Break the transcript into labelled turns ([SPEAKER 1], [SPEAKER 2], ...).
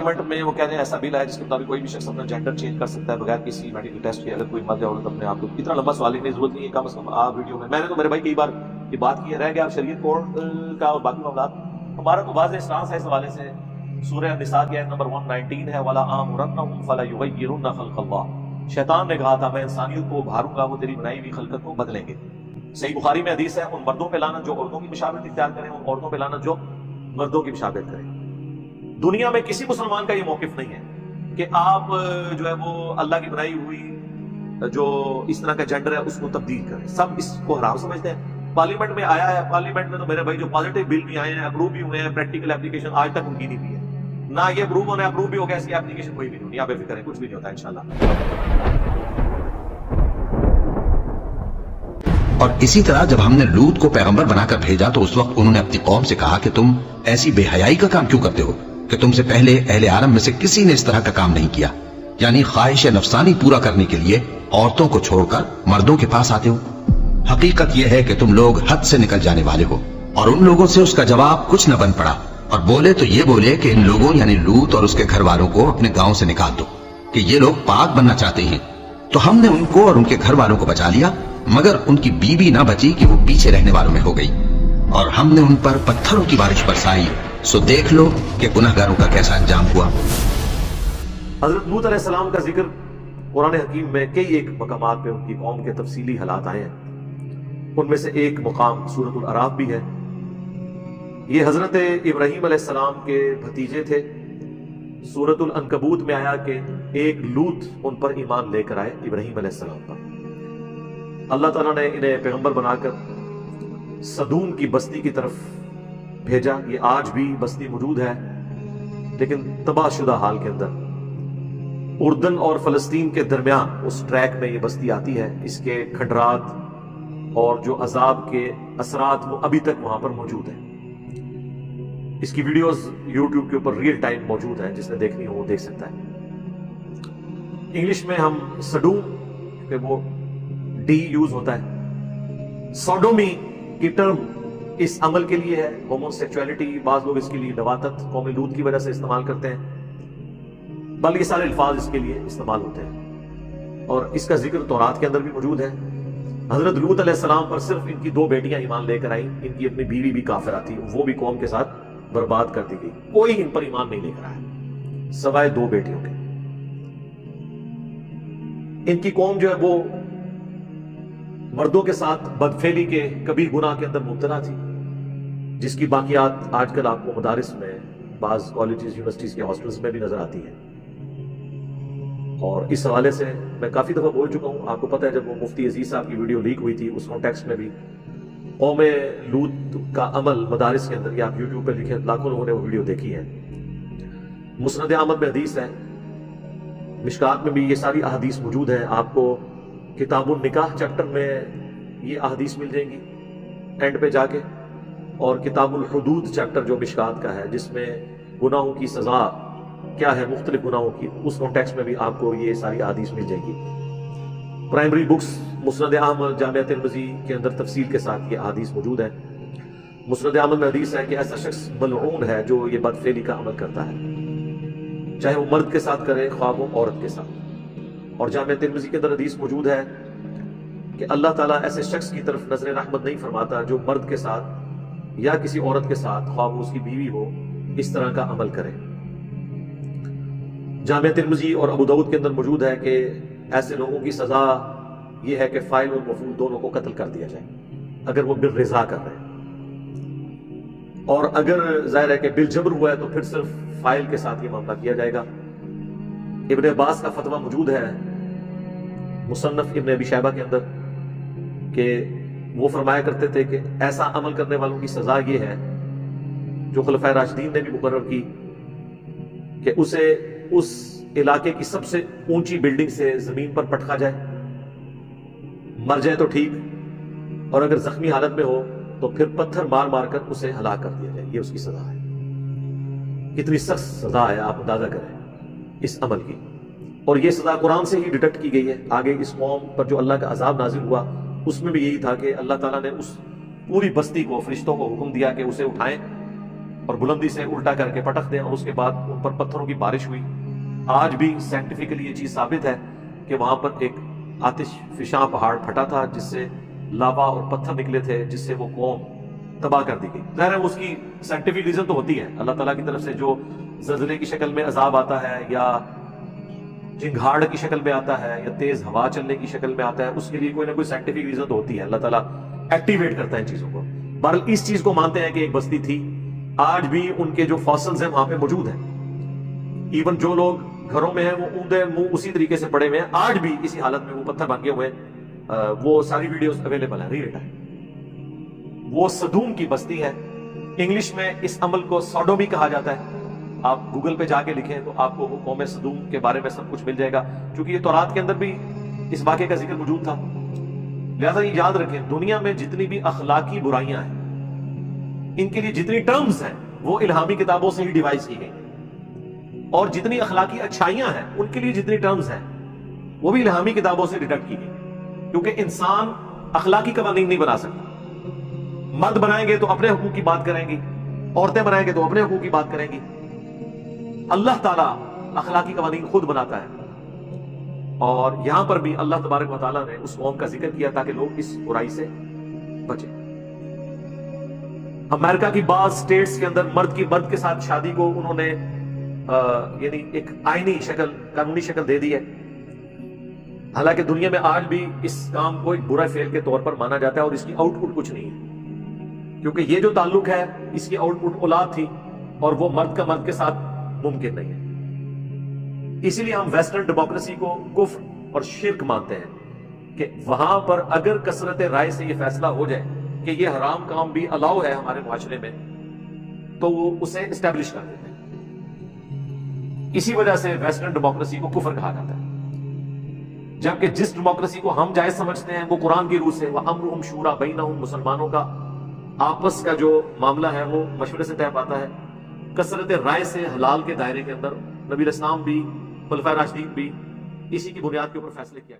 [SPEAKER 1] Parliament میں وہ کہتے ہیں ایسا بل ہے جس کے مطابق کوئی بھی شخص اپنا جینڈر چینج کر سکتا ہے بغیر کسی میڈیکل ٹیسٹ کے. اگر کوئی مرد ہے عورت اپنے آپ کو, اتنا لمبا سوال لینے کی ضرورت نہیں ہے, کم از کم آپ ویڈیو میں نے تو میرے بھائی کئی بار یہ بات کی ہے, رہ گیا شریعت کورٹ کا اور باقی معاملات. ہمارا تو واضح اسٹانس ہے اس حوالے سے. سورہ النساء کی آیت نمبر 119 ہے, وَلَا آمُرَنَّهُمْ فَلَيُغَيِّرُنَّ خَلْقَ اللَّهِ. شیطان نے کہا تھا میں انسانیت کو ابھاروں گا, وہ تیری بنائی ہوئی خلقت کو بدلیں گے. صحیح بخاری میں حدیث ہے, ان مردوں پہ لعنت جو عورتوں کی مشابہت اختیار کریں, ان عورتوں پہ لعنت جو مردوں کی مشابہت کریں. دنیا میں کسی مسلمان کا یہ موقف نہیں ہے کہ آپ جو ہے وہ اللہ کی بنائی ہوئی جو اس طرح کا جینڈر ہے اس کو تبدیل کریں. سب اس کو حرام سمجھتے ہیں. پارلیمنٹ میں آیا ہے, پارلیمنٹ میں تو میرے بھائی جو پازیٹیو بل بھی آئے ہیں, اپروو بھی ہوئے ہیں, پریکٹیکل اپلیکیشن آج تک ان کی نہیں ہوئی ہے. نہ یہ اپروو ہونا ہے, اپروو بھی ہو گیا, اس کی اپلیکیشن کوئی بھی نہیں. یہاں پہ فکر ہے, کچھ بھی نہیں ہوتا انشاءاللہ.
[SPEAKER 2] اور اسی طرح جب ہم نے لوط کو پیغمبر بنا کر بھیجا تو اس وقت انہوں نے اپنی قوم سے کہا کہ تم ایسی بے حیائی کا کام کیوں کرتے ہو کہ تم سے پہلے اہل عالم میں سے کسی نے اس طرح کا کام نہیں کیا, یعنی خواہش نفسانی پورا کرنے کے لیے عورتوں کو چھوڑ کر مردوں کے پاس آتے ہو. حقیقت یہ ہے کہ تم لوگ حد سے نکل جانے والے ہو. اور ان لوگوں سے اس کا جواب کچھ نہ بن پڑا, اور بولے تو یہ بولے کہ ان لوگوں یعنی لوط اور اس کے گھر والوں کو اپنے گاؤں سے نکال دو کہ یہ لوگ پاک بننا چاہتے ہیں. تو ہم نے ان کو اور ان کے گھر والوں کو بچا لیا, مگر ان کی بیوی نہ بچی کہ وہ پیچھے رہنے والوں میں ہو گئی, اور ہم نے ان پر پتھروں کی بارش برسائی. سو دیکھ لو کہ گنہگاروں کا کیسا انجام ہوا.
[SPEAKER 1] حضرت لوط علیہ السلام کا ذکر قرآن حکیم میں کئی ایک مقامات پہ ان کی قوم کے تفصیلی حالات آئے ہیں. ان میں سے ایک مقام سورۃ الاعراف بھی ہے. یہ حضرت ابراہیم علیہ السلام کے بھتیجے تھے. سورۃ العنکبوت میں آیا کہ ایک لوط ان پر ایمان لے کر آئے, ابراہیم علیہ السلام پر. اللہ تعالیٰ نے انہیں پیغمبر بنا کر سدوم کی بستی کی طرف بھیجا. یہ آج بھی بستی موجود ہے, لیکن تباہ شدہ حال کے اندر. اردن اور فلسطین کے درمیان اس ٹریک میں یہ بستی آتی ہے. اس کے کھنڈرات اور جو عذاب کے اثرات وہ ابھی تک وہاں پر موجود ہیں. اس کی ویڈیوز یوٹیوب کے اوپر ریئل ٹائم موجود ہیں, جس نے دیکھنی ہو وہ دیکھ سکتا ہے. انگلش میں ہم سڈوم کہ وہ ڈی یوز ہوتا ہے. سوڈومی کی ٹرم اس عمل کے لیے ہے, ہومو سیکچولیٹی. بعض لوگ اس کے لیے نواتت قوم لوط کی وجہ سے استعمال کرتے ہیں, بلکہ یہ سارے الفاظ اس کے لیے استعمال ہوتے ہیں. اور اس کا ذکر تورات کے اندر بھی موجود ہے. حضرت لوط علیہ السلام پر صرف ان کی 2 بیٹیاں ایمان لے کر آئیں. ان کی اپنی بیوی بھی کافرہ تھی, وہ بھی قوم کے ساتھ برباد کر دی گئی. کوئی ان پر ایمان نہیں لے کر آیا سوائے 2 بیٹیوں کے. ان کی قوم جو ہے وہ مردوں کے ساتھ بدفعلی کے کبھی گناہ کے اندر مبتلا تھی, جس کی باقیات آج کل آپ کو مدارس میں, بعض کالجز, یونیورسٹیز کے ہاسٹلز میں بھی نظر آتی ہے. اور اس حوالے سے میں کافی دفعہ بول چکا ہوں. آپ کو پتہ ہے جب وہ مفتی عزیز صاحب کی ویڈیو لیک ہوئی تھی, اس کانٹیکسٹ میں بھی قوم لوط کا عمل مدارس کے اندر, یہ آپ یوٹیوب پہ لکھیں, لاکھوں لوگوں نے وہ ویڈیو دیکھی ہے. مسند احمد میں حدیث ہے, مشکات میں بھی یہ ساری احادیث موجود ہیں. آپ کو کتاب النکاح چیپٹر میں یہ احادیث مل جائیں گی اینڈ پہ جا کے, اور کتاب الحدود چیپٹر جو مشکات کا ہے, جس میں گناہوں کی سزا کیا ہے مختلف گناہوں کی, اس کانٹیکسٹ میں بھی آپ کو یہ ساری احادیث مل جائیں گی. پرائمری بکس مسند احمد, جامعہ ترمذی کے اندر تفصیل کے ساتھ یہ احادیث موجود ہے. مسند احمد میں حدیث ہے کہ ایسا شخص ملعون ہے جو یہ بدفعلی کا عمل کرتا ہے, چاہے وہ مرد کے ساتھ کرے خواہ وہ عورت کے ساتھ. اور جامعہ ترمذی کے اندر حدیث موجود ہے کہ اللہ تعالیٰ ایسے شخص کی طرف نظر رحمت نہیں فرماتا جو مرد کے ساتھ یا کسی عورت کے ساتھ خواہ وہ اس کی بیوی ہو اس طرح کا عمل کرے. جامعہ ترمذی اور ابو داؤد کے اندر موجود ہے کہ ایسے لوگوں کی سزا یہ ہے کہ فاعل اور مفعول دونوں کو قتل کر دیا جائے اگر وہ بالرضا کر رہے ہیں, اور اگر ظاہر ہے کہ بالجبر ہوا ہے تو پھر صرف فاعل کے ساتھ یہ معاملہ کیا جائے گا. ابن عباس کا فتویٰ موجود ہے مصنف ابن ابی شیبہ کے اندر کہ وہ فرمایا کرتے تھے کہ ایسا عمل کرنے والوں کی سزا یہ ہے جو خلفائے راشدین نے بھی مقرر کی کہ اسے اس علاقے کی سب سے اونچی بلڈنگ سے زمین پر پٹکا جائے, مر جائے تو ٹھیک, اور اگر زخمی حالت میں ہو تو پھر پتھر مار مار کر اسے ہلاک کر دیا جائے. یہ اس کی سزا ہے. کتنی سخت سزا ہے, آپ اندازہ کریں اس عمل کی. اور یہ سزا قرآن سے ہی ڈیٹیکٹ کی گئی ہے. آگے اس قوم پر جو اللہ کا عذاب نازل ہوا اس میں بھی یہی تھا کہ اللہ تعالیٰ نے اس پوری بستی کو, فرشتوں کو حکم دیا کہ اسے اٹھائیں اور بلندی سے الٹا کر کے پٹک دیں اور اس کے بعد ان پر پتھروں کی بارش ہوئی. آج بھی سائنٹیفکلی یہ چیز ثابت ہے کہ وہاں پر ایک آتش فشاں پہاڑ پھٹا تھا جس سے لاوا اور پتھر نکلے تھے جس سے وہ قوم تباہ کر دی گئی. ظاہر ہے اس کی سائنٹیفک ریزن تو ہوتی ہے, اللہ تعالیٰ کی طرف سے جو زلزلے کی شکل میں عذاب آتا ہے یا چنگھاڑ کی شکل میں آتا ہے یا تیز ہوا چلنے کی شکل میں آتا ہے, اس کے لیے کوئی نہ کوئی سائنٹیفک ریزن تو ہوتی ہے. اللہ تعالیٰ ایکٹیویٹ کرتا ہے ان چیزوں کو. بہرحال اس چیز کو مانتے ہیں کہ ایک بستی تھی, آج بھی ان کے جو فاسلز ہیں وہاں پہ موجود ہیں. ایون جو لوگ گھروں میں ہیں وہ اوندے منہ اسی طریقے سے پڑے ہوئے ہیں, آج بھی اسی حالت میں وہ پتھر بھانگے ہوئے ہیں. وہ ساری ویڈیوز اویلیبل ہیں, ریڈ ہے. وہ صدوم کی بستی ہے. انگلش میں اس عمل کو سوڈومی کہا جاتا ہے. آپ گوگل پہ جا کے لکھیں تو آپ کو قوم صدوم کے بارے میں سب کچھ مل جائے گا, کیونکہ یہ تورات کے اندر بھی اس واقعے کا ذکر موجود تھا. لہذا یہ یاد رکھیں, دنیا میں جتنی بھی اخلاقی برائیاں ہیں ان کے لیے جتنی ٹرمز ہیں وہ الہامی کتابوں سے ہی ڈیوائز کی گئی, اور جتنی اخلاقی اچھائیاں ہیں ان کے لیے جتنی ٹرمز ہیں وہ بھی الہامی کتابوں سے ڈیڈکٹ کی گئی. کیونکہ انسان اخلاقی قوانین نہیں بنا سکتا. مرد بنائیں گے تو اپنے حقوق کی بات کریں گی, عورتیں بنائیں گے تو اپنے حقوق کی بات کریں گی. اللہ تعالیٰ اخلاقی قوانین خود بناتا ہے, اور یہاں پر بھی اللہ تبارک و تعالیٰ نے اس قوم کا ذکر کیا تاکہ لوگ اس برائی سے بچیں. امریکہ کی بعض سٹیٹس کے اندر مرد کی مرد کے ساتھ شادی کو انہوں نے یعنی ایک آئینی شکل, قانونی شکل دے دی ہے. حالانکہ دنیا میں آج بھی اس کام کو ایک برا فعل کے طور پر مانا جاتا ہے اور اس کی آؤٹ پٹ کچھ نہیں ہے, کیونکہ یہ جو تعلق ہے اس کی آؤٹ پٹ اولاد تھی اور وہ مرد کا مرد کے ساتھ ممکن نہیں ہے. اسی لیے ہم ویسٹرن ڈیموکریسی کو کفر اور شرک مانتے ہیں کہ وہاں پر اگر کثرت رائے سے یہ فیصلہ ہو جائے کہ یہ حرام کام بھی الاؤ ہے ہمارے معاشرے میں تو وہ اسے اسٹیبلش کر دیتے ہیں. اسی وجہ سے ویسٹرن ڈیموکریسی کو کفر کہا جاتا ہے, جبکہ جس ڈیموکریسی کو ہم جائز سمجھتے ہیں وہ قرآن کی روح سے وَأَمْرُهُمْ شُورَىٰ بَيْنَهُمْ, مسلمانوں کا آپس کا جو معاملہ ہے وہ مشورے سے طے پاتا ہے. کثرت رائے سے حلال کے دائرے کے اندر نبی اسلام بھی خلفائے راشدین بھی اسی کی بنیاد کے اوپر فیصلے کیا.